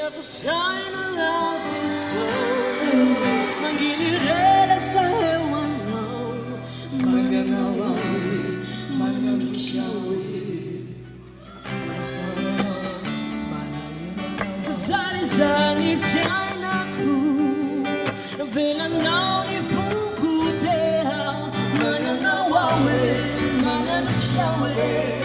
There's a sign of love in soul. Mangilirela sa hewanaw, mananawawi, mananukyawi. Tazalizani fianaku, vela nauni fukutea, mananawawi, mananukyawi.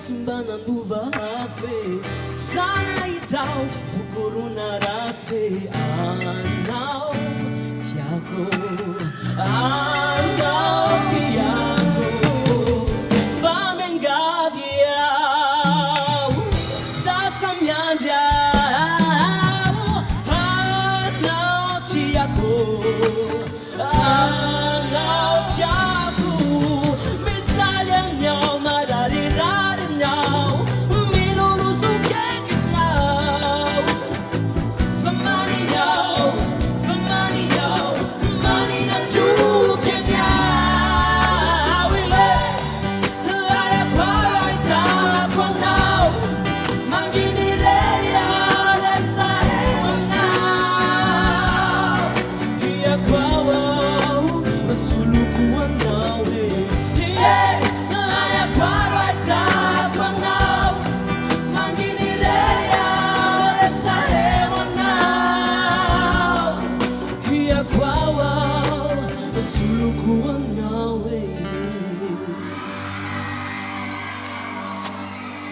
Simbana nuva hafe sana itao fukuru narase anao tiago bamengavia sasamyanja anao tiago Kuwa